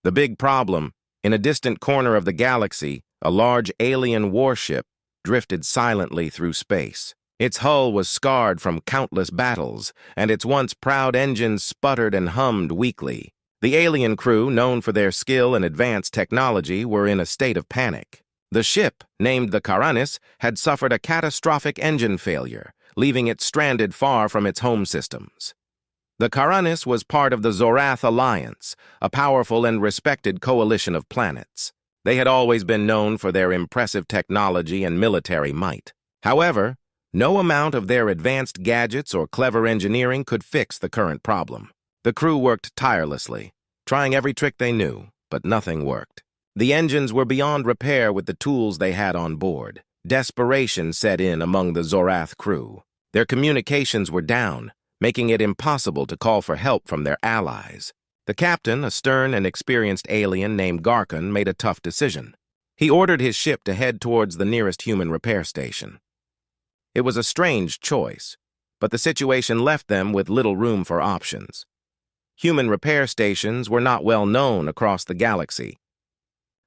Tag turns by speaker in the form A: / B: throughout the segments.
A: The big problem, in a distant corner of the galaxy, a large alien warship drifted silently through space. Its hull was scarred from countless battles, and its once proud engines sputtered and hummed weakly. The alien crew, known for their skill and advanced technology, were in a state of panic. The ship, named the Karanis, had suffered a catastrophic engine failure, leaving it stranded far from its home systems. The Karanis was part of the Zorath Alliance, a powerful and respected coalition of planets. They had always been known for their impressive technology and military might. However, no amount of their advanced gadgets or clever engineering could fix the current problem. The crew worked tirelessly, trying every trick they knew, but nothing worked. The engines were beyond repair with the tools they had on board. Desperation set in among the Zorath crew. Their communications were down, making it impossible to call for help from their allies. The captain, a stern and experienced alien named Garkon, made a tough decision. He ordered his ship to head towards the nearest human repair station. It was a strange choice, but the situation left them with little room for options. Human repair stations were not well known across the galaxy.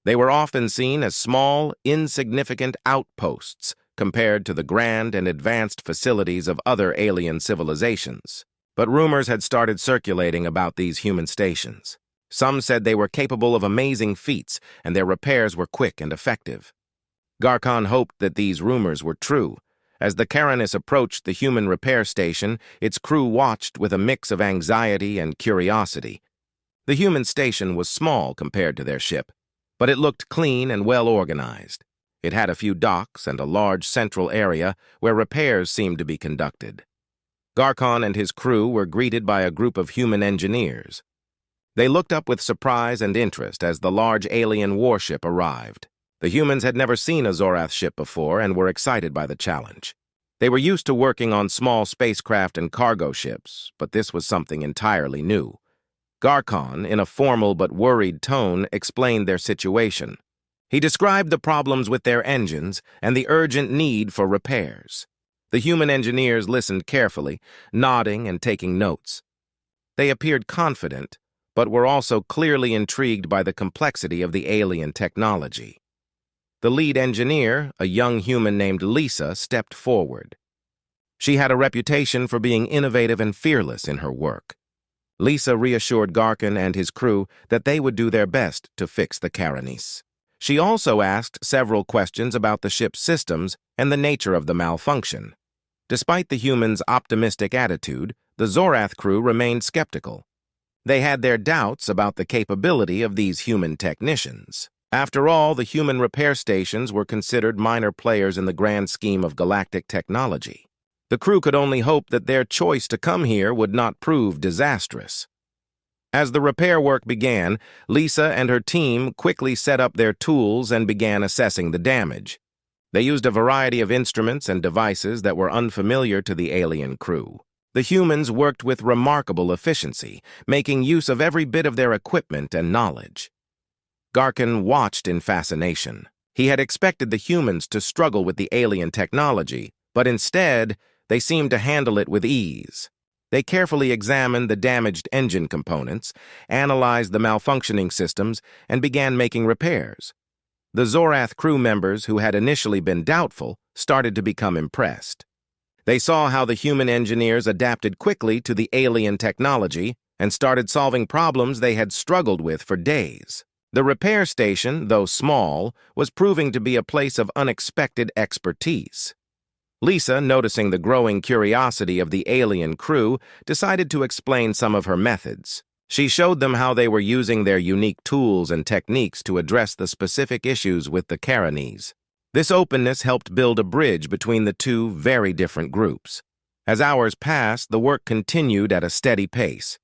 A: They were often seen as small, insignificant outposts compared to the grand and advanced facilities of other alien civilizations. But rumors had started circulating about these human stations. Some said they were capable of amazing feats, and their repairs were quick and effective. Garkon hoped that these rumors were true. As the Karanis approached the human repair station, its crew watched with a mix of anxiety and curiosity. The human station was small compared to their ship, but it looked clean and well organized. It had a few docks and a large central area where repairs seemed to be conducted. Garkon and his crew were greeted by a group of human engineers. They looked up with surprise and interest as the large alien warship arrived. The humans had never seen a Zorath ship before and were excited by the challenge. They were used to working on small spacecraft and cargo ships, but this was something entirely new. Garkon, in a formal but worried tone, explained their situation. He described the problems with their engines and the urgent need for repairs. The human engineers listened carefully, nodding and taking notes. They appeared confident, but were also clearly intrigued by the complexity of the alien technology. The lead engineer, a young human named Lisa, stepped forward. She had a reputation for being innovative and fearless in her work. Lisa reassured Garkon and his crew that they would do their best to fix the Karanis. She also asked several questions about the ship's systems and the nature of the malfunction. Despite the humans' optimistic attitude, the Zorath crew remained skeptical. They had their doubts about the capability of these human technicians. After all, the human repair stations were considered minor players in the grand scheme of galactic technology. The crew could only hope that their choice to come here would not prove disastrous. As the repair work began, Lisa and her team quickly set up their tools and began assessing the damage. They used a variety of instruments and devices that were unfamiliar to the alien crew. The humans worked with remarkable efficiency, making use of every bit of their equipment and knowledge. Garkon watched in fascination. He had expected the humans to struggle with the alien technology, but instead, they seemed to handle it with ease. They carefully examined the damaged engine components, analyzed the malfunctioning systems, and began making repairs. The Zorath crew members, who had initially been doubtful, started to become impressed. They saw how the human engineers adapted quickly to the alien technology and started solving problems they had struggled with for days. The repair station, though small, was proving to be a place of unexpected expertise. Lisa, noticing the growing curiosity of the alien crew, decided to explain some of her methods. She showed them how they were using their unique tools and techniques to address the specific issues with the Karanis. This openness helped build a bridge between the two very different groups. As hours passed, the work continued at a steady pace.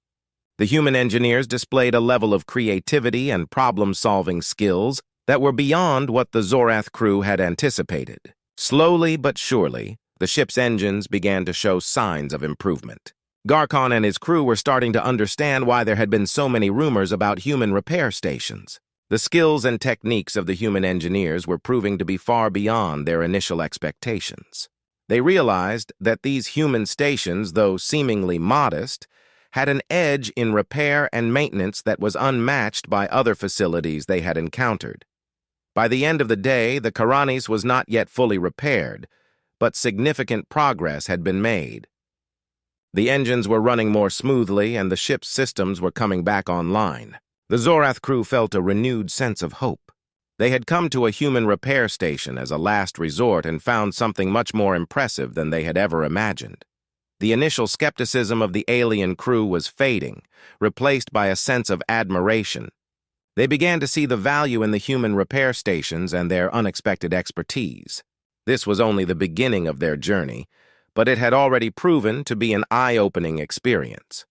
A: The human engineers displayed a level of creativity and problem-solving skills that were beyond what the Zorath crew had anticipated. Slowly but surely, the ship's engines began to show signs of improvement. Garkon and his crew were starting to understand why there had been so many rumors about human repair stations. The skills and techniques of the human engineers were proving to be far beyond their initial expectations. They realized that these human stations, though seemingly modest, had an edge in repair and maintenance that was unmatched by other facilities they had encountered. By the end of the day, the Karanis was not yet fully repaired, but significant progress had been made. The engines were running more smoothly and the ship's systems were coming back online. The Zorath crew felt a renewed sense of hope. They had come to a human repair station as a last resort and found something much more impressive than they had ever imagined. The initial skepticism of the alien crew was fading, replaced by a sense of admiration. They began to see the value in the human repair stations and their unexpected expertise. This was only the beginning of their journey, but it had already proven to be an eye-opening experience.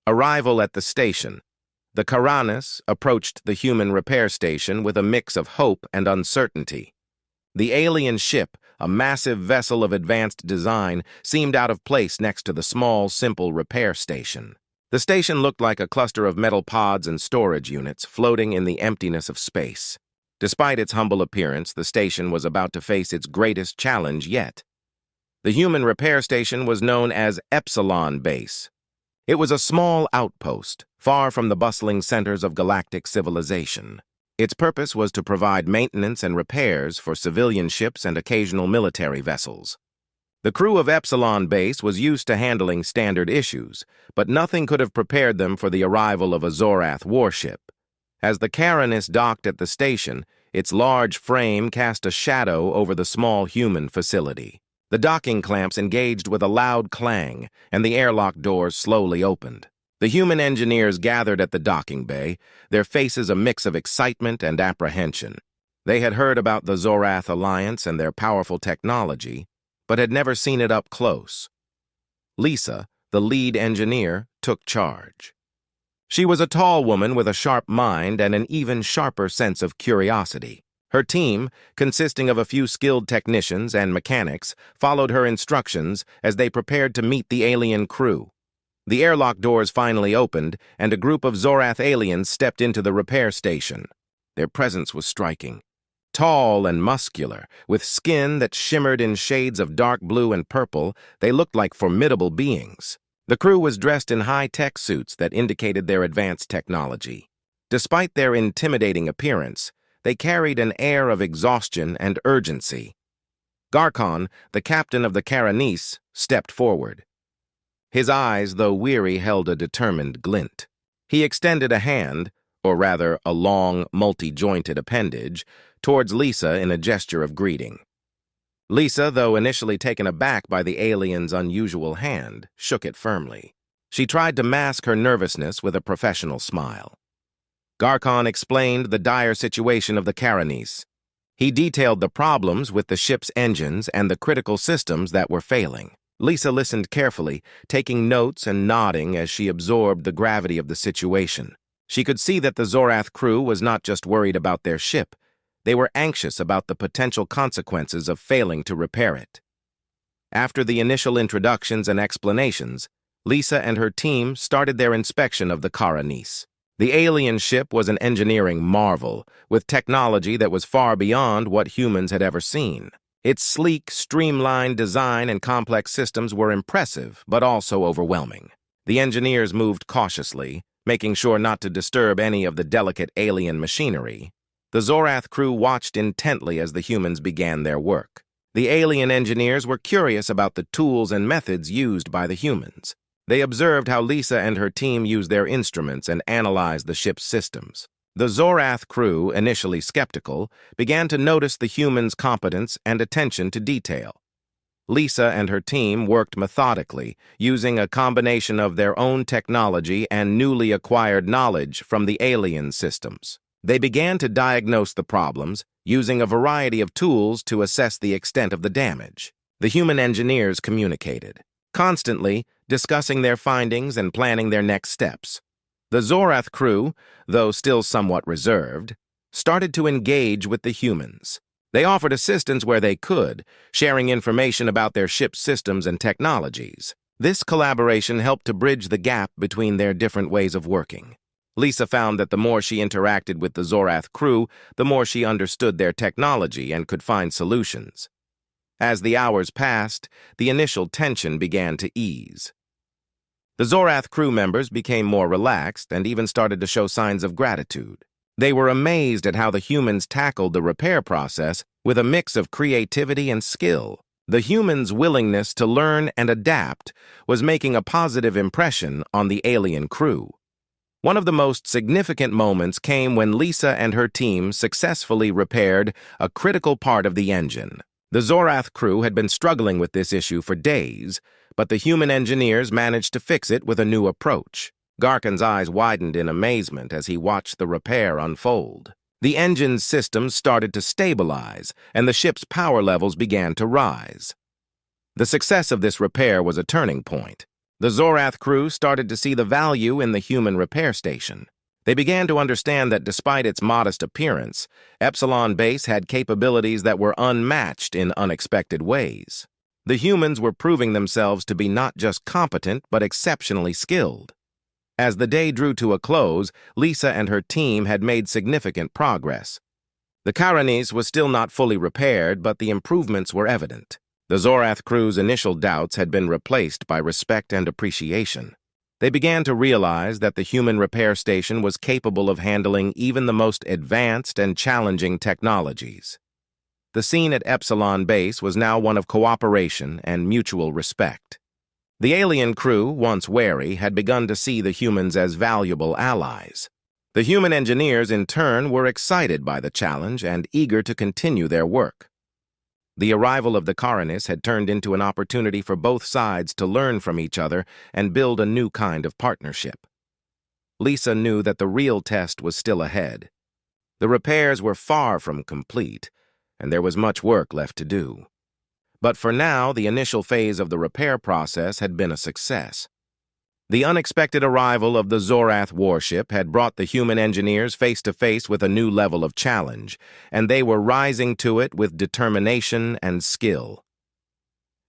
A: Arrival at the station. The Karanis approached the human repair station with a mix of hope and uncertainty. The alien ship, a massive vessel of advanced design, seemed out of place next to the small, simple repair station. The station looked like a cluster of metal pods and storage units floating in the emptiness of space. Despite its humble appearance, the station was about to face its greatest challenge yet. The human repair station was known as Epsilon Base. It was a small outpost, far from the bustling centers of galactic civilization. Its purpose was to provide maintenance and repairs for civilian ships and occasional military vessels. The crew of Epsilon Base was used to handling standard issues, but nothing could have prepared them for the arrival of a Zorath warship. As the Karanis docked at the station, its large frame cast a shadow over the small human facility. The docking clamps engaged with a loud clang, and the airlock doors slowly opened. The human engineers gathered at the docking bay, their faces a mix of excitement and apprehension. They had heard about the Zorath Alliance and their powerful technology, but had never seen it up close. Lisa, the lead engineer, took charge. She was a tall woman with a sharp mind and an even sharper sense of curiosity. Her team, consisting of a few skilled technicians and mechanics, followed her instructions as they prepared to meet the alien crew. The airlock doors finally opened, and a group of Zorath aliens stepped into the repair station. Their presence was striking. Tall and muscular, with skin that shimmered in shades of dark blue and purple, they looked like formidable beings. The crew was dressed in high-tech suits that indicated their advanced technology. Despite their intimidating appearance, they carried an air of exhaustion and urgency. Garkon, the captain of the Karanis, stepped forward. His eyes, though weary, held a determined glint. He extended a hand, or rather a long, multi-jointed appendage, towards Lisa in a gesture of greeting. Lisa, though initially taken aback by the alien's unusual hand, shook it firmly. She tried to mask her nervousness with a professional smile. Garkon explained the dire situation of the Karanis. He detailed the problems with the ship's engines and the critical systems that were failing. Lisa listened carefully, taking notes and nodding as she absorbed the gravity of the situation. She could see that the Zorath crew was not just worried about their ship. They were anxious about the potential consequences of failing to repair it. After the initial introductions and explanations, Lisa and her team started their inspection of the Karanis. The alien ship was an engineering marvel, with technology that was far beyond what humans had ever seen. Its sleek, streamlined design and complex systems were impressive, but also overwhelming. The engineers moved cautiously, making sure not to disturb any of the delicate alien machinery. The Zorath crew watched intently as the humans began their work. The alien engineers were curious about the tools and methods used by the humans. They observed how Lisa and her team used their instruments and analyzed the ship's systems. The Zorath crew, initially skeptical, began to notice the humans' competence and attention to detail. Lisa and her team worked methodically, using a combination of their own technology and newly acquired knowledge from the alien systems. They began to diagnose the problems, using a variety of tools to assess the extent of the damage. The human engineers communicated, constantly discussing their findings and planning their next steps. The Zorath crew, though still somewhat reserved, started to engage with the humans. They offered assistance where they could, sharing information about their ship's systems and technologies. This collaboration helped to bridge the gap between their different ways of working. Lisa found that the more she interacted with the Zorath crew, the more she understood their technology and could find solutions. As the hours passed, the initial tension began to ease. The Zorath crew members became more relaxed and even started to show signs of gratitude. They were amazed at how the humans tackled the repair process with a mix of creativity and skill. The humans' willingness to learn and adapt was making a positive impression on the alien crew. One of the most significant moments came when Lisa and her team successfully repaired a critical part of the engine. The Zorath crew had been struggling with this issue for days, but the human engineers managed to fix it with a new approach. Garkon's eyes widened in amazement as he watched the repair unfold. The engine's systems started to stabilize, and the ship's power levels began to rise. The success of this repair was a turning point. The Zorath crew started to see the value in the human repair station. They began to understand that despite its modest appearance, Epsilon Base had capabilities that were unmatched in unexpected ways. The humans were proving themselves to be not just competent, but exceptionally skilled. As the day drew to a close, Lisa and her team had made significant progress. The Karanis was still not fully repaired, but the improvements were evident. The Zorath crew's initial doubts had been replaced by respect and appreciation. They began to realize that the human repair station was capable of handling even the most advanced and challenging technologies. The scene at Epsilon Base was now one of cooperation and mutual respect. The alien crew, once wary, had begun to see the humans as valuable allies. The human engineers, in turn, were excited by the challenge and eager to continue their work. The arrival of the Karanis had turned into an opportunity for both sides to learn from each other and build a new kind of partnership. Lisa knew that the real test was still ahead. The repairs were far from complete, and there was much work left to do. But for now, the initial phase of the repair process had been a success. The unexpected arrival of the Zorath warship had brought the human engineers face to face with a new level of challenge, and they were rising to it with determination and skill.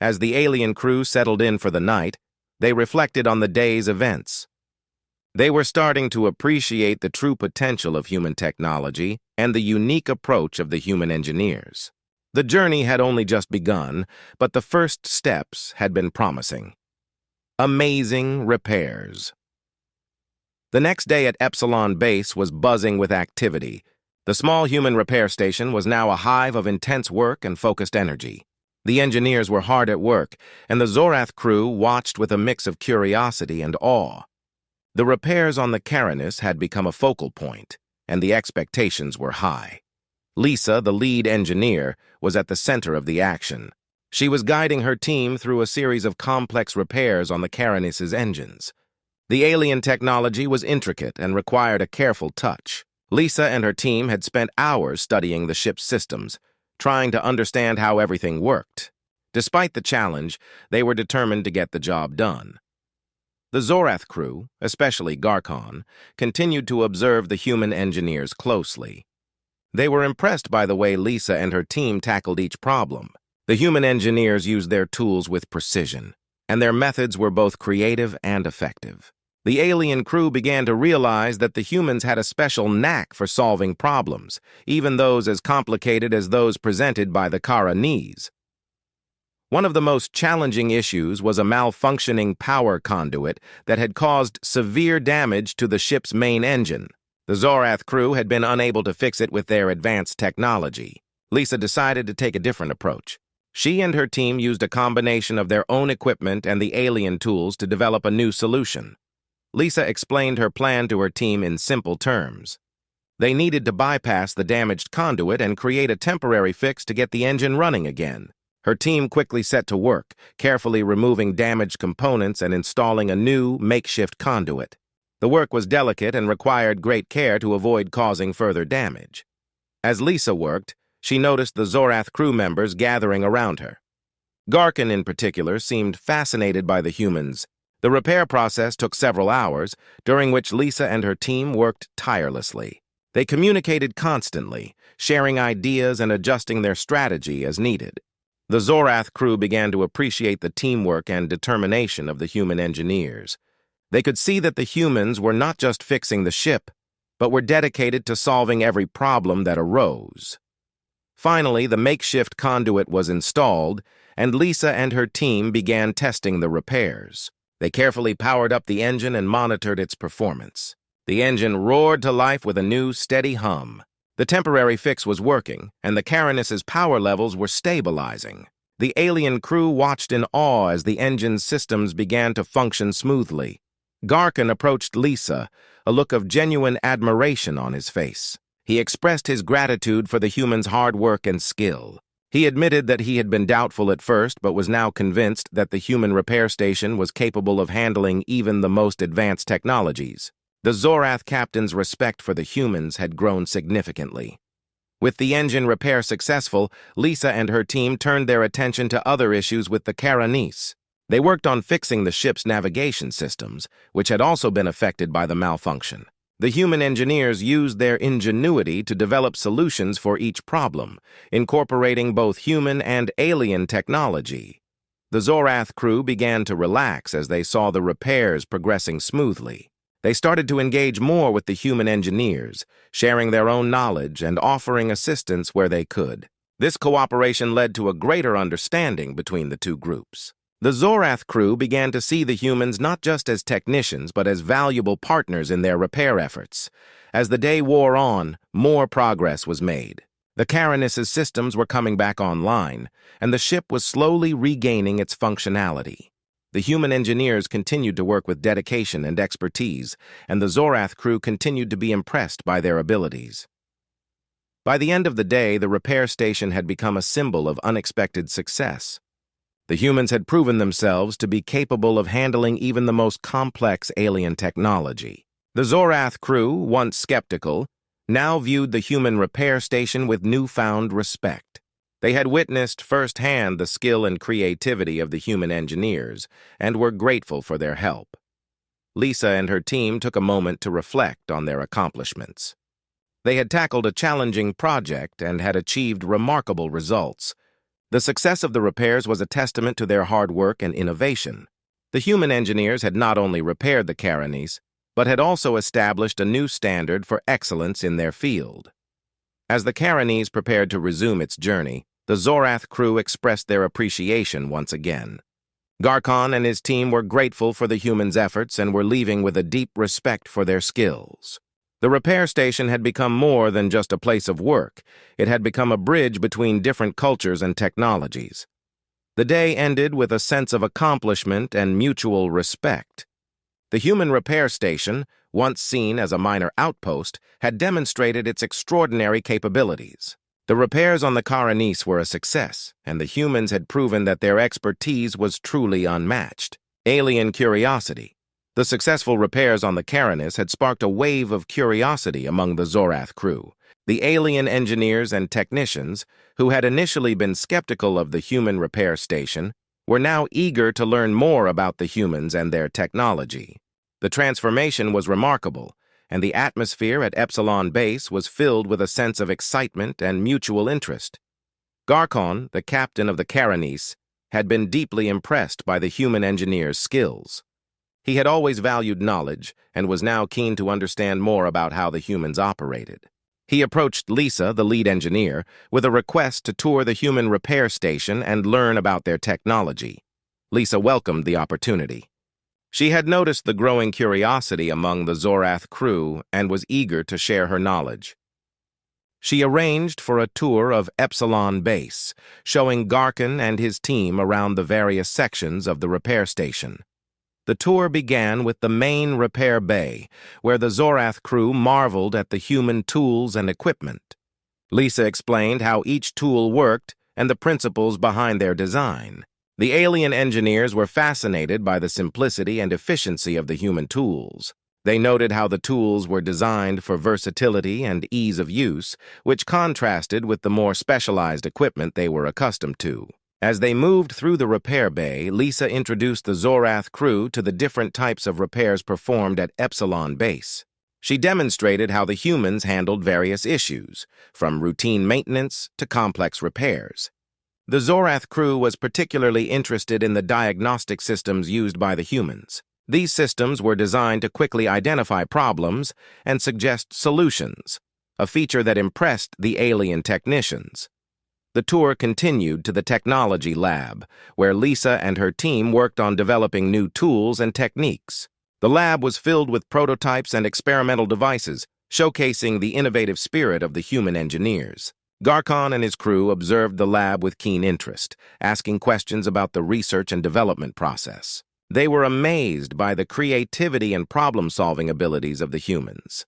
A: As the alien crew settled in for the night, they reflected on the day's events. They were starting to appreciate the true potential of human technology and the unique approach of the human engineers. The journey had only just begun, but the first steps had been promising. Amazing repairs. The next day at Epsilon Base was buzzing with activity. The small human repair station was now a hive of intense work and focused energy. The engineers were hard at work, and the Zorath crew watched with a mix of curiosity and awe. The repairs on the Karanis had become a focal point, and the expectations were high. Lisa, the lead engineer, was at the center of the action. She was guiding her team through a series of complex repairs on the Karanis' engines. The alien technology was intricate and required a careful touch. Lisa and her team had spent hours studying the ship's systems, trying to understand how everything worked. Despite the challenge, they were determined to get the job done. The Zorath crew, especially Garkon, continued to observe the human engineers closely. They were impressed by the way Lisa and her team tackled each problem. The human engineers used their tools with precision, and their methods were both creative and effective. The alien crew began to realize that the humans had a special knack for solving problems, even those as complicated as those presented by the Karanis. One of the most challenging issues was a malfunctioning power conduit that had caused severe damage to the ship's main engine. The Zorath crew had been unable to fix it with their advanced technology. Lisa decided to take a different approach. She and her team used a combination of their own equipment and the alien tools to develop a new solution. Lisa explained her plan to her team in simple terms. They needed to bypass the damaged conduit and create a temporary fix to get the engine running again. Her team quickly set to work, carefully removing damaged components and installing a new, makeshift conduit. The work was delicate and required great care to avoid causing further damage. As Lisa worked, she noticed the Zorath crew members gathering around her. Garkon, in particular, seemed fascinated by the humans. The repair process took several hours, during which Lisa and her team worked tirelessly. They communicated constantly, sharing ideas and adjusting their strategy as needed. The Zorath crew began to appreciate the teamwork and determination of the human engineers. They could see that the humans were not just fixing the ship, but were dedicated to solving every problem that arose. Finally, the makeshift conduit was installed, and Lisa and her team began testing the repairs. They carefully powered up the engine and monitored its performance. The engine roared to life with a new, steady hum. The temporary fix was working, and the Caranus's power levels were stabilizing. The alien crew watched in awe as the engine's systems began to function smoothly. Garcon approached Lisa, a look of genuine admiration on his face. He expressed his gratitude for the human's hard work and skill. He admitted that he had been doubtful at first, but was now convinced that the human repair station was capable of handling even the most advanced technologies. The Zorath captain's respect for the humans had grown significantly. With the engine repair successful, Lisa and her team turned their attention to other issues with the Caranus. They worked on fixing the ship's navigation systems, which had also been affected by the malfunction. The human engineers used their ingenuity to develop solutions for each problem, incorporating both human and alien technology. The Zorath crew began to relax as they saw the repairs progressing smoothly. They started to engage more with the human engineers, sharing their own knowledge and offering assistance where they could. This cooperation led to a greater understanding between the two groups. The Zorath crew began to see the humans not just as technicians, but as valuable partners in their repair efforts. As the day wore on, more progress was made. The Caranus's systems were coming back online, and the ship was slowly regaining its functionality. The human engineers continued to work with dedication and expertise, and the Zorath crew continued to be impressed by their abilities. By the end of the day, the repair station had become a symbol of unexpected success. The humans had proven themselves to be capable of handling even the most complex alien technology. The Zorath crew, once skeptical, now viewed the human repair station with newfound respect. They had witnessed firsthand the skill and creativity of the human engineers and were grateful for their help. Lisa and her team took a moment to reflect on their accomplishments. They had tackled a challenging project and had achieved remarkable results. The success of the repairs was a testament to their hard work and innovation. The human engineers had not only repaired the Caranus, but had also established a new standard for excellence in their field. As the Caranus prepared to resume its journey, the Zorath crew expressed their appreciation once again. Garcon and his team were grateful for the humans' efforts and were leaving with a deep respect for their skills. The repair station had become more than just a place of work. It had become a bridge between different cultures and technologies. The day ended with a sense of accomplishment and mutual respect. The human repair station, once seen as a minor outpost, had demonstrated its extraordinary capabilities. The repairs on the Caranus were a success, and the humans had proven that their expertise was truly unmatched. Alien curiosity. The successful repairs on the Caranus had sparked a wave of curiosity among the Zorath crew. The alien engineers and technicians, who had initially been skeptical of the human repair station, were now eager to learn more about the humans and their technology. The transformation was remarkable, and the atmosphere at Epsilon Base was filled with a sense of excitement and mutual interest. Garcon, the captain of the Caranus, had been deeply impressed by the human engineers' skills. He had always valued knowledge and was now keen to understand more about how the humans operated. He approached Lisa, the lead engineer, with a request to tour the human repair station and learn about their technology. Lisa welcomed the opportunity. She had noticed the growing curiosity among the Zorath crew and was eager to share her knowledge. She arranged for a tour of Epsilon Base, showing Garcon and his team around the various sections of the repair station. The tour began with the main repair bay, where the Zorath crew marveled at the human tools and equipment. Lisa explained how each tool worked and the principles behind their design. The alien engineers were fascinated by the simplicity and efficiency of the human tools. They noted how the tools were designed for versatility and ease of use, which contrasted with the more specialized equipment they were accustomed to. As they moved through the repair bay, Lisa introduced the Zorath crew to the different types of repairs performed at Epsilon Base. She demonstrated how the humans handled various issues, from routine maintenance to complex repairs. The Zorath crew was particularly interested in the diagnostic systems used by the humans. These systems were designed to quickly identify problems and suggest solutions, a feature that impressed the alien technicians. The tour continued to the technology lab, where Lisa and her team worked on developing new tools and techniques. The lab was filled with prototypes and experimental devices, showcasing the innovative spirit of the human engineers. Garkon and his crew observed the lab with keen interest, asking questions about the research and development process. They were amazed by the creativity and problem-solving abilities of the humans.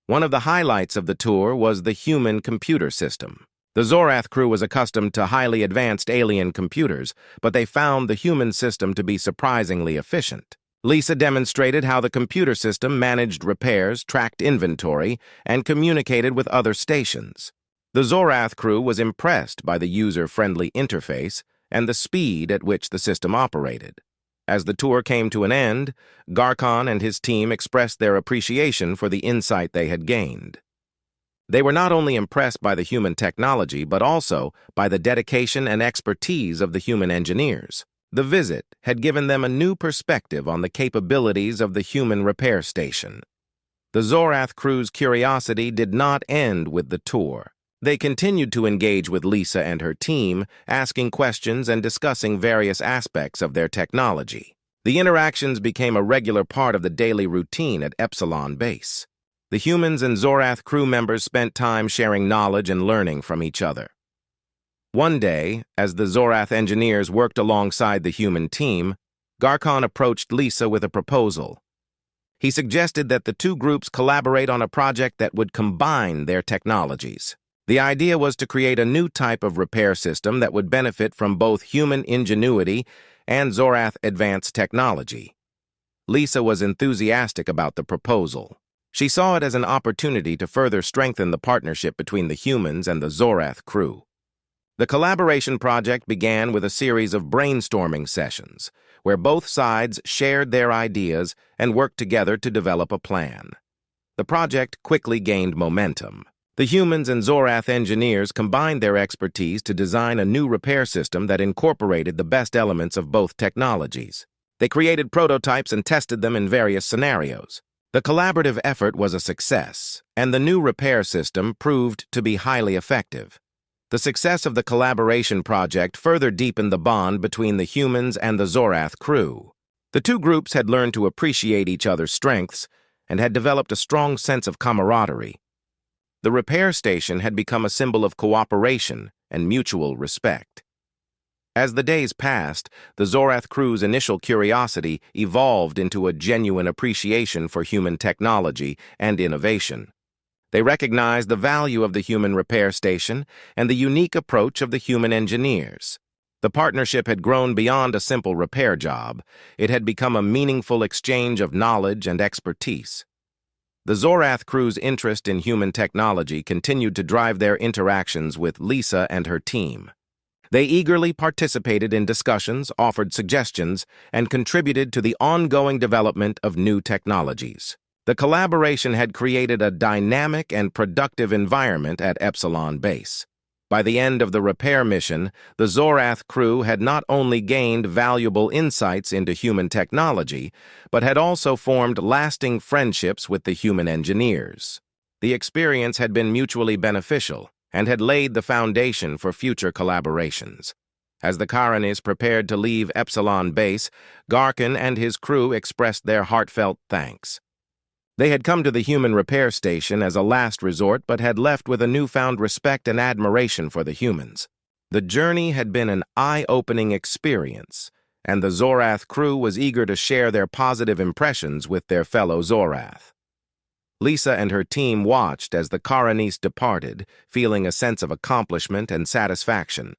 A: One of the highlights of the tour was the human computer system. The Zorath crew was accustomed to highly advanced alien computers, but they found the human system to be surprisingly efficient. Lisa demonstrated how the computer system managed repairs, tracked inventory, and communicated with other stations. The Zorath crew was impressed by the user-friendly interface and the speed at which the system operated. As the tour came to an end, Garkon and his team expressed their appreciation for the insight they had gained. They were not only impressed by the human technology, but also by the dedication and expertise of the human engineers. The visit had given them a new perspective on the capabilities of the human repair station. The Zorath crew's curiosity did not end with the tour. They continued to engage with Lisa and her team, asking questions and discussing various aspects of their technology. The interactions became a regular part of the daily routine at Epsilon Base. The humans and Zorath crew members spent time sharing knowledge and learning from each other. One day, as the Zorath engineers worked alongside the human team, Garkon approached Lisa with a proposal. He suggested that the two groups collaborate on a project that would combine their technologies. The idea was to create a new type of repair system that would benefit from both human ingenuity and Zorath advanced technology. Lisa was enthusiastic about the proposal. She saw it as an opportunity to further strengthen the partnership between the humans and the Zorath crew. The collaboration project began with a series of brainstorming sessions, where both sides shared their ideas and worked together to develop a plan. The project quickly gained momentum. The humans and Zorath engineers combined their expertise to design a new repair system that incorporated the best elements of both technologies. They created prototypes and tested them in various scenarios. The collaborative effort was a success, and the new repair system proved to be highly effective. The success of the collaboration project further deepened the bond between the humans and the Zorath crew. The two groups had learned to appreciate each other's strengths and had developed a strong sense of camaraderie. The repair station had become a symbol of cooperation and mutual respect. As the days passed, the Zorath crew's initial curiosity evolved into a genuine appreciation for human technology and innovation. They recognized the value of the human repair station and the unique approach of the human engineers. The partnership had grown beyond a simple repair job. It had become a meaningful exchange of knowledge and expertise. The Zorath crew's interest in human technology continued to drive their interactions with Lisa and her team. They eagerly participated in discussions, offered suggestions, and contributed to the ongoing development of new technologies. The collaboration had created a dynamic and productive environment at Epsilon Base. By the end of the repair mission, the Zorath crew had not only gained valuable insights into human technology, but had also formed lasting friendships with the human engineers. The experience had been mutually beneficial and had laid the foundation for future collaborations. As the Karanis prepared to leave Epsilon Base, Garkon and his crew expressed their heartfelt thanks. They had come to the human repair station as a last resort, but had left with a newfound respect and admiration for the humans. The journey had been an eye-opening experience, and the Zorath crew was eager to share their positive impressions with their fellow Zorath. Lisa and her team watched as the Karanis departed, feeling a sense of accomplishment and satisfaction.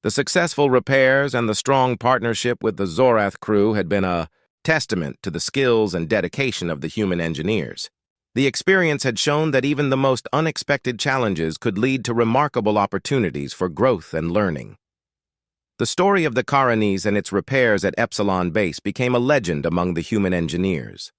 A: The successful repairs and the strong partnership with the Zorath crew had been a testament to the skills and dedication of the human engineers. The experience had shown that even the most unexpected challenges could lead to remarkable opportunities for growth and learning. The story of the Karanis and its repairs at Epsilon Base became a legend among the human engineers.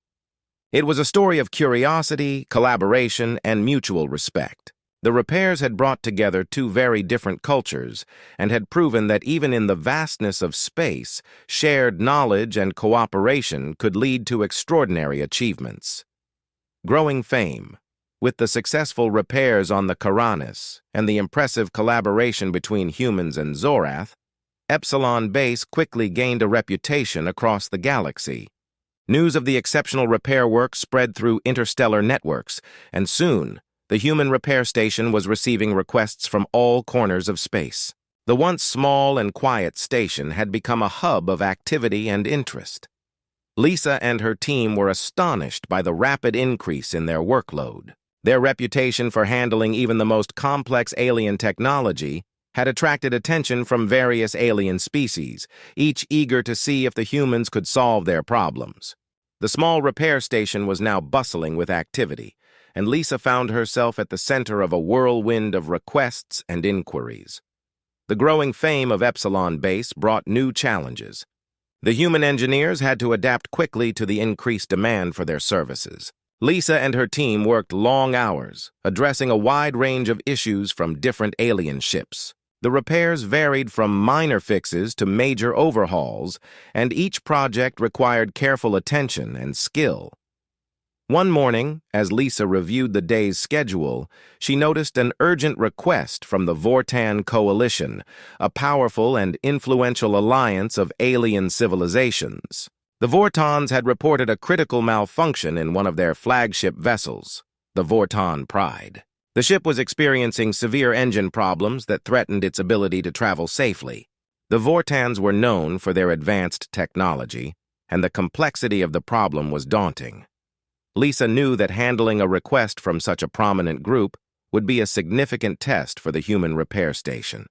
A: It was a story of curiosity, collaboration, and mutual respect. The repairs had brought together two very different cultures and had proven that even in the vastness of space, shared knowledge and cooperation could lead to extraordinary achievements. Growing fame. With the successful repairs on the Karanis and the impressive collaboration between humans and Zorath, Epsilon Base quickly gained a reputation across the galaxy. News of the exceptional repair work spread through interstellar networks, and soon, the human repair station was receiving requests from all corners of space. The once small and quiet station had become a hub of activity and interest. Lisa and her team were astonished by the rapid increase in their workload. Their reputation for handling even the most complex alien technology had attracted attention from various alien species, each eager to see if the humans could solve their problems. The small repair station was now bustling with activity, and Lisa found herself at the center of a whirlwind of requests and inquiries. The growing fame of Epsilon Base brought new challenges. The human engineers had to adapt quickly to the increased demand for their services. Lisa and her team worked long hours, addressing a wide range of issues from different alien ships. The repairs varied from minor fixes to major overhauls, and each project required careful attention and skill. One morning, as Lisa reviewed the day's schedule, she noticed an urgent request from the Vortan Coalition, a powerful and influential alliance of alien civilizations. The Vortons had reported a critical malfunction in one of their flagship vessels, the Vortan Pride. The ship was experiencing severe engine problems that threatened its ability to travel safely. The Vortans were known for their advanced technology, and the complexity of the problem was daunting. Lisa knew that handling a request from such a prominent group would be a significant test for the human repair station.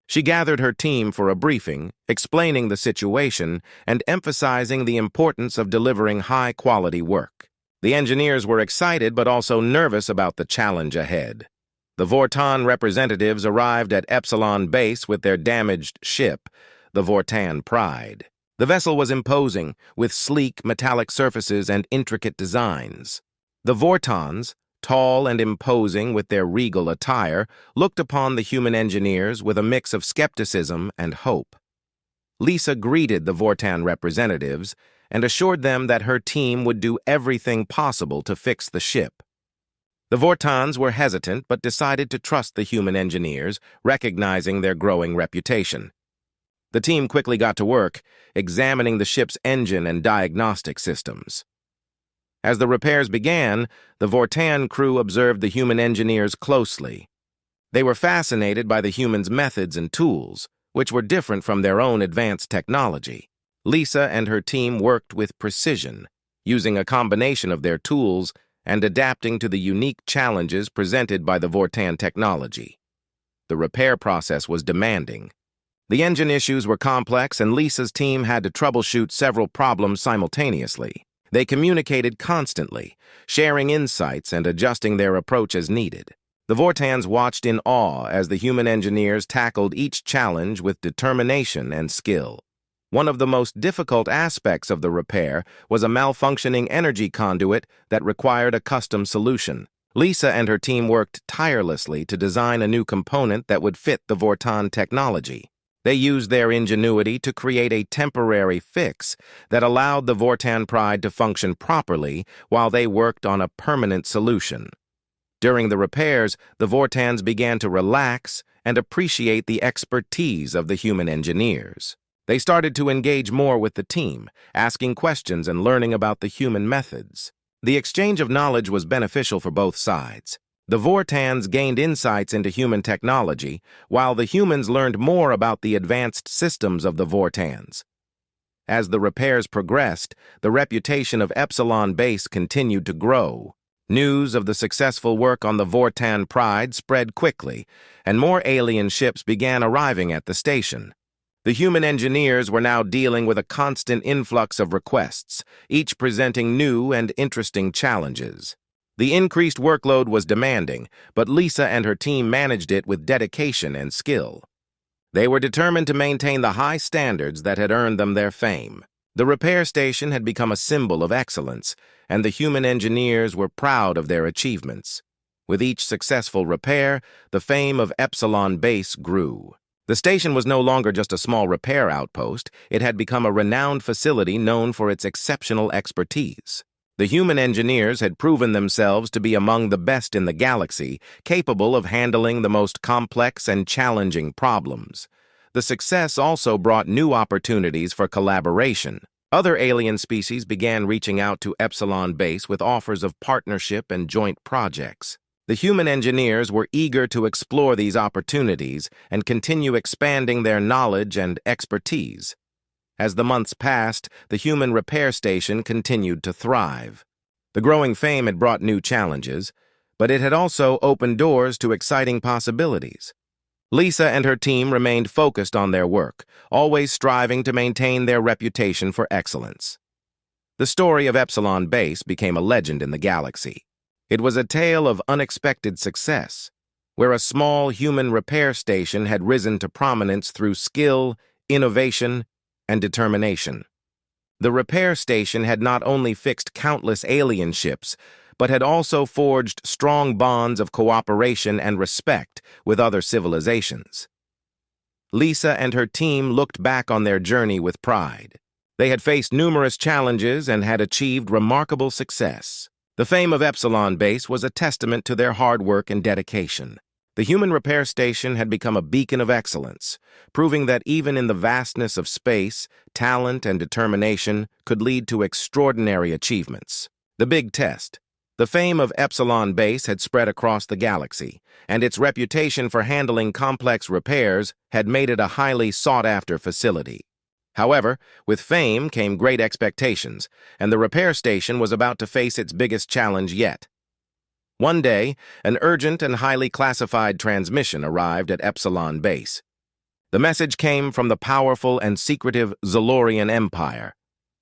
A: She gathered her team for a briefing, explaining the situation and emphasizing the importance of delivering high-quality work. The engineers were excited but also nervous about the challenge ahead. The Vortan representatives arrived at Epsilon Base with their damaged ship, the Vortan Pride. The vessel was imposing, with sleek metallic surfaces and intricate designs. The Vortans, tall and imposing with their regal attire, looked upon the human engineers with a mix of skepticism and hope. Lisa greeted the Vortan representatives and assured them that her team would do everything possible to fix the ship. The Vortans were hesitant but decided to trust the human engineers, recognizing their growing reputation. The team quickly got to work, examining the ship's engine and diagnostic systems. As the repairs began, the Vortan crew observed the human engineers closely. They were fascinated by the humans' methods and tools, which were different from their own advanced technology. Lisa and her team worked with precision, using a combination of their tools and adapting to the unique challenges presented by the Vortan technology. The repair process was demanding. The engine issues were complex, and Lisa's team had to troubleshoot several problems simultaneously. They communicated constantly, sharing insights and adjusting their approach as needed. The Vortans watched in awe as the human engineers tackled each challenge with determination and skill. One of the most difficult aspects of the repair was a malfunctioning energy conduit that required a custom solution. Lisa and her team worked tirelessly to design a new component that would fit the Vortan technology. They used their ingenuity to create a temporary fix that allowed the Vortan Pride to function properly while they worked on a permanent solution. During the repairs, the Vortans began to relax and appreciate the expertise of the human engineers. They started to engage more with the team, asking questions and learning about the human methods. The exchange of knowledge was beneficial for both sides. The Vortans gained insights into human technology, while the humans learned more about the advanced systems of the Vortans. As the repairs progressed, the reputation of Epsilon Base continued to grow. News of the successful work on the Vortan Pride spread quickly, and more alien ships began arriving at the station. The human engineers were now dealing with a constant influx of requests, each presenting new and interesting challenges. The increased workload was demanding, but Lisa and her team managed it with dedication and skill. They were determined to maintain the high standards that had earned them their fame. The repair station had become a symbol of excellence, and the human engineers were proud of their achievements. With each successful repair, the fame of Epsilon Base grew. The station was no longer just a small repair outpost. It had become a renowned facility known for its exceptional expertise. The human engineers had proven themselves to be among the best in the galaxy, capable of handling the most complex and challenging problems. The success also brought new opportunities for collaboration. Other alien species began reaching out to Epsilon Base with offers of partnership and joint projects. The human engineers were eager to explore these opportunities and continue expanding their knowledge and expertise. As the months passed, the human repair station continued to thrive. The growing fame had brought new challenges, but it had also opened doors to exciting possibilities. Lisa and her team remained focused on their work, always striving to maintain their reputation for excellence. The story of Epsilon Base became a legend in the galaxy. It was a tale of unexpected success, where a small human repair station had risen to prominence through skill, innovation, and determination. The repair station had not only fixed countless alien ships, but had also forged strong bonds of cooperation and respect with other civilizations. Lisa and her team looked back on their journey with pride. They had faced numerous challenges and had achieved remarkable success. The fame of Epsilon Base was a testament to their hard work and dedication. The human repair station had become a beacon of excellence, proving that even in the vastness of space, talent and determination could lead to extraordinary achievements. The big test. The fame of Epsilon Base had spread across the galaxy, and its reputation for handling complex repairs had made it a highly sought-after facility. However, with fame came great expectations, and the repair station was about to face its biggest challenge yet. One day, an urgent and highly classified transmission arrived at Epsilon Base. The message came from the powerful and secretive Zalorian Empire,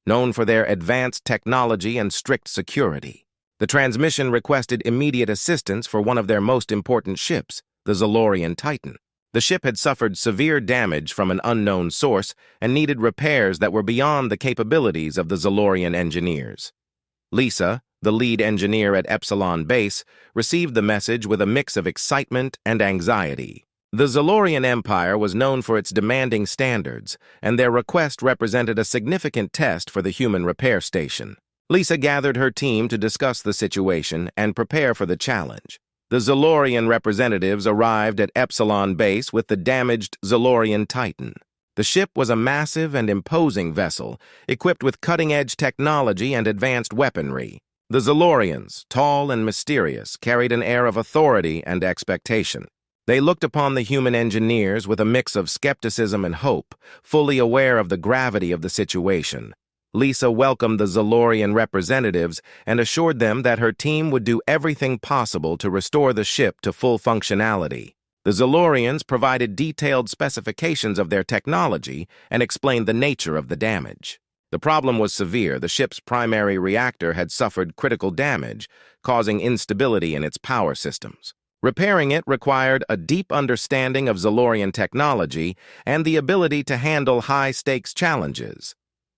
A: known for their advanced technology and strict security. The transmission requested immediate assistance for one of their most important ships, the Zalorian Titan. The ship had suffered severe damage from an unknown source and needed repairs that were beyond the capabilities of the Zalorian engineers. Lisa, the lead engineer at Epsilon Base, received the message with a mix of excitement and anxiety. The Zalorian Empire was known for its demanding standards, and their request represented a significant test for the human repair station. Lisa gathered her team to discuss the situation and prepare for the challenge. The Zalorian representatives arrived at Epsilon Base with the damaged Zalorian Titan. The ship was a massive and imposing vessel, equipped with cutting-edge technology and advanced weaponry. The Zalorians, tall and mysterious, carried an air of authority and expectation. They looked upon the human engineers with a mix of skepticism and hope, fully aware of the gravity of the situation. Lisa welcomed the Zalorian representatives and assured them that her team would do everything possible to restore the ship to full functionality. The Zalorians provided detailed specifications of their technology and explained the nature of the damage. The problem was severe. The ship's primary reactor had suffered critical damage, causing instability in its power systems. Repairing it required a deep understanding of Zalorian technology and the ability to handle high-stakes challenges.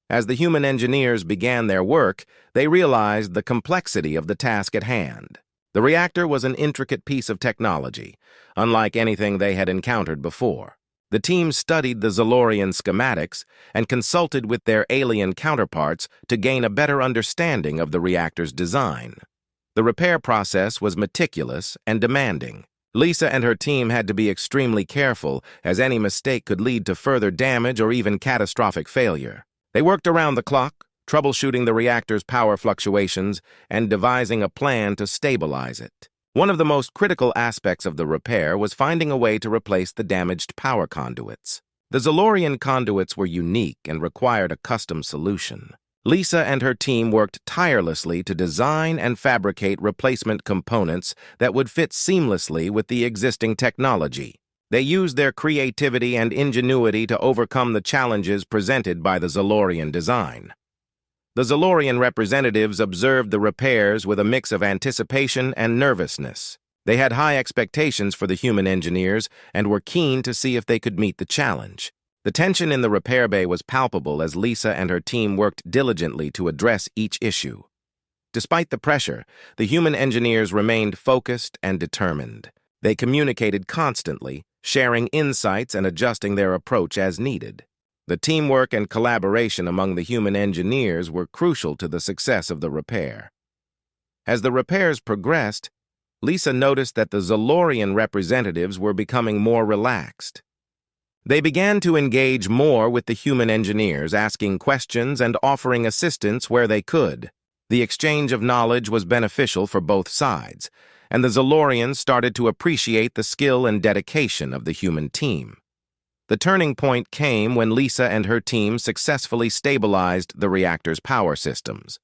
A: As the human engineers began their work, they realized the complexity of the task at hand. The reactor was an intricate piece of technology, unlike anything they had encountered before. The team studied the Zalorian schematics and consulted with their alien counterparts to gain a better understanding of the reactor's design. The repair process was meticulous and demanding. Lisa and her team had to be extremely careful, as any mistake could lead to further damage or even catastrophic failure. They worked around the clock, troubleshooting the reactor's power fluctuations and devising a plan to stabilize it. One of the most critical aspects of the repair was finding a way to replace the damaged power conduits. The Zalorian conduits were unique and required a custom solution. Lisa and her team worked tirelessly to design and fabricate replacement components that would fit seamlessly with the existing technology. They used their creativity and ingenuity to overcome the challenges presented by the Zalorian design. The Zalorian representatives observed the repairs with a mix of anticipation and nervousness. They had high expectations for the human engineers and were keen to see if they could meet the challenge. The tension in the repair bay was palpable as Lisa and her team worked diligently to address each issue. Despite the pressure, the human engineers remained focused and determined. They communicated constantly, sharing insights and adjusting their approach as needed. The teamwork and collaboration among the human engineers were crucial to the success of the repair. As the repairs progressed, Lisa noticed that the Zalorian representatives were becoming more relaxed. They began to engage more with the human engineers, asking questions and offering assistance where they could. The exchange of knowledge was beneficial for both sides, and the Zalorians started to appreciate the skill and dedication of the human team. The turning point came when Lisa and her team successfully stabilized the reactor's power systems.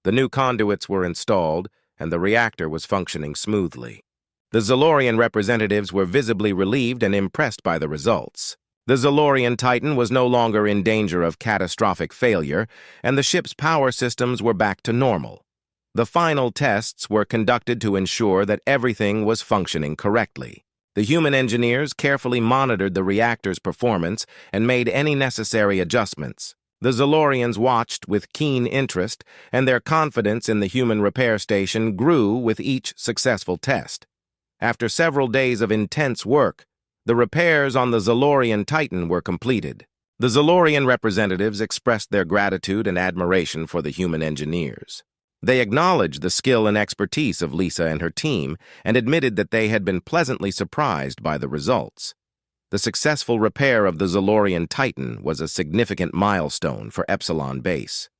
A: The new conduits were installed, and the reactor was functioning smoothly. The Zalorian representatives were visibly relieved and impressed by the results. The Zalorian Titan was no longer in danger of catastrophic failure, and the ship's power systems were back to normal. The final tests were conducted to ensure that everything was functioning correctly. The human engineers carefully monitored the reactor's performance and made any necessary adjustments. The Zalorians watched with keen interest, and their confidence in the human repair station grew with each successful test. After several days of intense work, the repairs on the Zalorian Titan were completed. The Zalorian representatives expressed their gratitude and admiration for the human engineers. They acknowledged the skill and expertise of Lisa and her team and admitted that they had been pleasantly surprised by the results. The successful repair of the Zalorian Titan was a significant milestone for Epsilon Base.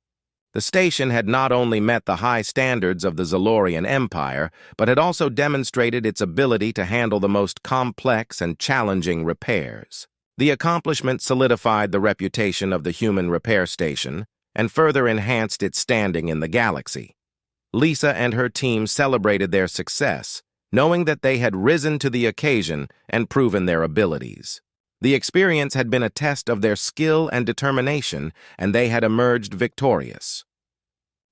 A: The station had not only met the high standards of the Zalorian Empire, but had also demonstrated its ability to handle the most complex and challenging repairs. The accomplishment solidified the reputation of the human repair station and further enhanced its standing in the galaxy. Lisa and her team celebrated their success, knowing that they had risen to the occasion and proven their abilities. The experience had been a test of their skill and determination, and they had emerged victorious.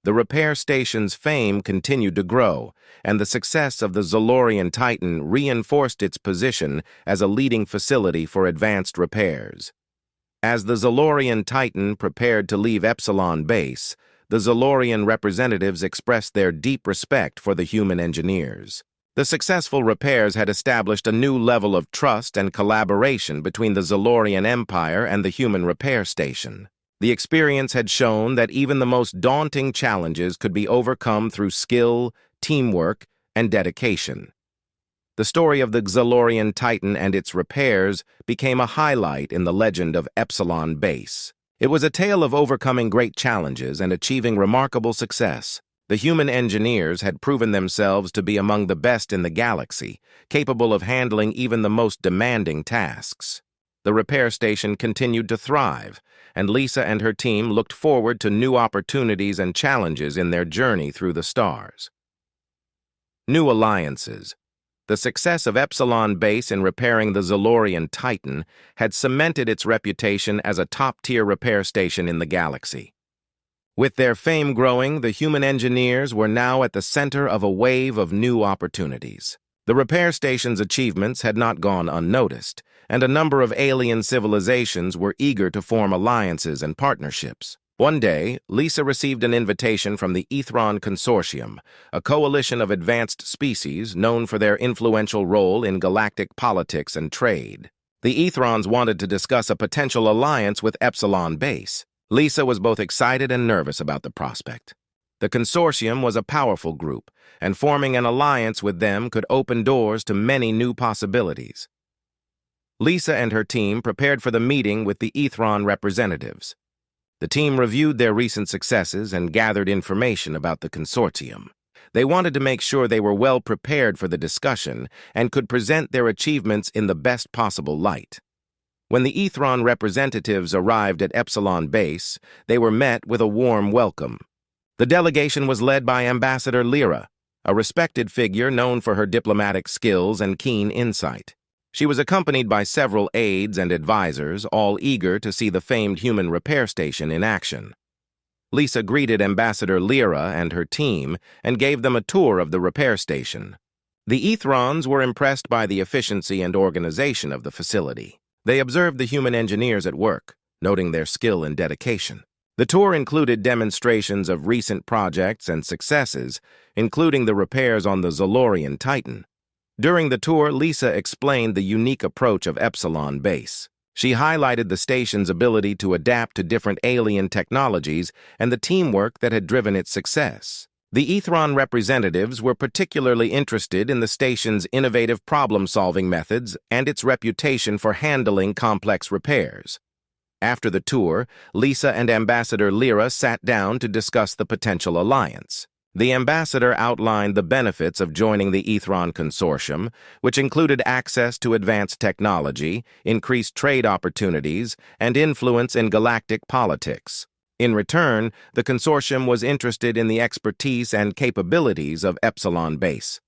A: The repair station's fame continued to grow, and the success of the Zalorian Titan reinforced its position as a leading facility for advanced repairs. As the Zalorian Titan prepared to leave Epsilon Base, the Zalorian representatives expressed their deep respect for the human engineers. The successful repairs had established a new level of trust and collaboration between the Zalorian Empire and the human repair station. The experience had shown that even the most daunting challenges could be overcome through skill, teamwork, and dedication. The story of the Zalorian Titan and its repairs became a highlight in the legend of Epsilon Base. It was a tale of overcoming great challenges and achieving remarkable success. The human engineers had proven themselves to be among the best in the galaxy, capable of handling even the most demanding tasks. The repair station continued to thrive, and Lisa and her team looked forward to new opportunities and challenges in their journey through the stars. New alliances. The success of Epsilon Base in repairing the Zalorian Titan had cemented its reputation as a top-tier repair station in the galaxy. With their fame growing, the human engineers were now at the center of a wave of new opportunities. The repair station's achievements had not gone unnoticed, and a number of alien civilizations were eager to form alliances and partnerships. One day, Lisa received an invitation from the Ethron Consortium, a coalition of advanced species known for their influential role in galactic politics and trade. The Ethrons wanted to discuss a potential alliance with Epsilon Base. Lisa was both excited and nervous about the prospect. The consortium was a powerful group, and forming an alliance with them could open doors to many new possibilities. Lisa and her team prepared for the meeting with the Ethron representatives. The team reviewed their recent successes and gathered information about the consortium. They wanted to make sure they were well prepared for the discussion and could present their achievements in the best possible light. When the Ethron representatives arrived at Epsilon Base, they were met with a warm welcome. The delegation was led by Ambassador Lyra, a respected figure known for her diplomatic skills and keen insight. She was accompanied by several aides and advisors, all eager to see the famed human repair station in action. Lisa greeted Ambassador Lyra and her team and gave them a tour of the repair station. The Ethrons were impressed by the efficiency and organization of the facility. They observed the human engineers at work, noting their skill and dedication. The tour included demonstrations of recent projects and successes, including the repairs on the Zalorian Titan. During the tour, Lisa explained the unique approach of Epsilon Base. She highlighted the station's ability to adapt to different alien technologies and the teamwork that had driven its success. The Ethron representatives were particularly interested in the station's innovative problem-solving methods and its reputation for handling complex repairs. After the tour, Lisa and Ambassador Lyra sat down to discuss the potential alliance. The ambassador outlined the benefits of joining the Ethron consortium, which included access to advanced technology, increased trade opportunities, and influence in galactic politics. In return, the consortium was interested in the expertise and capabilities of Epsilon Base.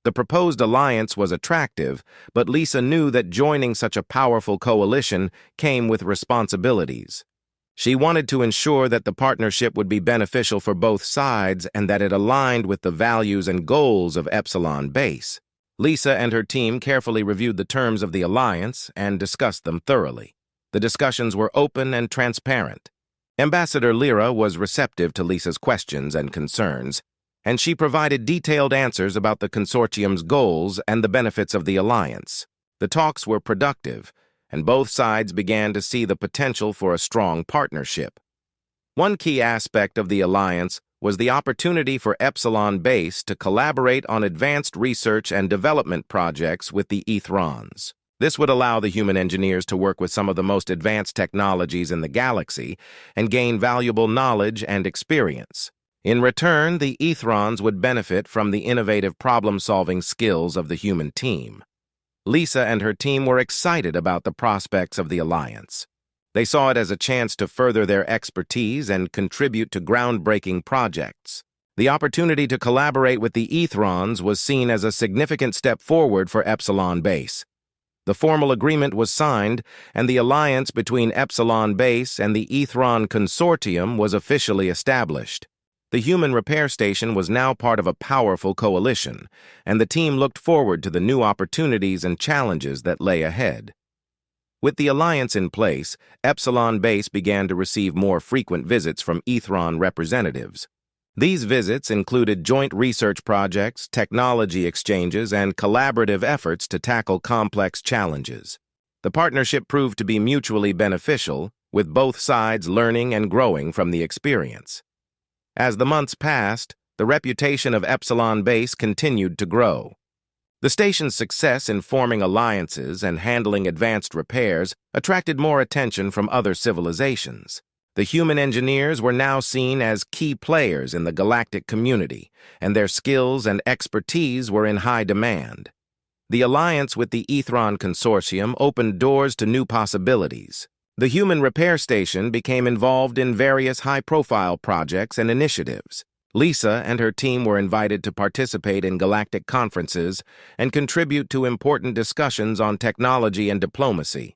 A: The proposed alliance was attractive, but Lisa knew that joining such a powerful coalition came with responsibilities. She wanted to ensure that the partnership would be beneficial for both sides and that it aligned with the values and goals of Epsilon Base. Lisa and her team carefully reviewed the terms of the alliance and discussed them thoroughly. The discussions were open and transparent. Ambassador Lyra was receptive to Lisa's questions and concerns, and she provided detailed answers about the consortium's goals and the benefits of the alliance. The talks were productive, and both sides began to see the potential for a strong partnership. One key aspect of the alliance was the opportunity for Epsilon Base to collaborate on advanced research and development projects with the Ethrons. This would allow the human engineers to work with some of the most advanced technologies in the galaxy and gain valuable knowledge and experience. In return, the Ethrons would benefit from the innovative problem-solving skills of the human team. Lisa and her team were excited about the prospects of the alliance. They saw it as a chance to further their expertise and contribute to groundbreaking projects. The opportunity to collaborate with the Ethrons was seen as a significant step forward for Epsilon Base. The formal agreement was signed, and the alliance between Epsilon Base and the Ethron Consortium was officially established. The human repair station was now part of a powerful coalition, and the team looked forward to the new opportunities and challenges that lay ahead. With the alliance in place, Epsilon Base began to receive more frequent visits from Ethron representatives. These visits included joint research projects, technology exchanges, and collaborative efforts to tackle complex challenges. The partnership proved to be mutually beneficial, with both sides learning and growing from the experience. As the months passed, the reputation of Epsilon Base continued to grow. The station's success in forming alliances and handling advanced repairs attracted more attention from other civilizations. The human engineers were now seen as key players in the galactic community, and their skills and expertise were in high demand. The alliance with the Ethron Consortium opened doors to new possibilities. The human repair station became involved in various high-profile projects and initiatives. Lisa and her team were invited to participate in galactic conferences and contribute to important discussions on technology and diplomacy.